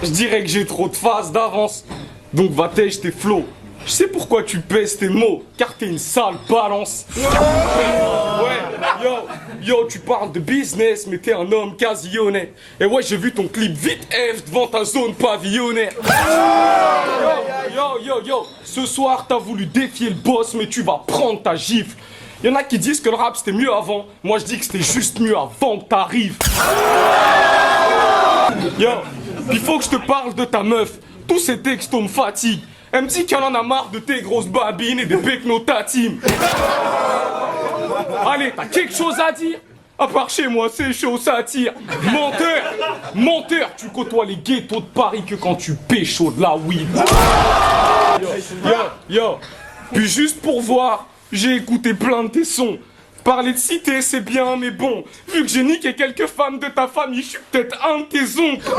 Je dirais que j'ai trop de phase d'avance. Donc va tèche tes flots. Je sais pourquoi tu pèses tes mots, car t'es une sale balance. Ouais, yo, tu parles de business, mais t'es un homme quasi honnête. Et ouais, j'ai vu ton clip vite F devant ta zone pavillonnaire. Yo, ce soir t'as voulu défier le boss, mais tu vas prendre ta gifle. Y'en a qui disent que le rap c'était mieux avant, moi je dis que c'était juste mieux avant que t'arrives. Yo, il faut que je te parle de ta meuf, tous ces textos me fatiguent. Elle me dit qu'elle en a marre de tes grosses babines et des pecnotatimes. Allez, t'as quelque chose à dire? À part chez moi, c'est chaud, ça tire. Menteur, tu côtoies les ghettos de Paris que quand tu pécho de la weed. Yo, puis juste pour voir, j'ai écouté plein de tes sons. Parler de cité, c'est bien, mais bon, vu que j'ai niqué quelques femmes de ta famille, je suis peut-être un de tes oncles.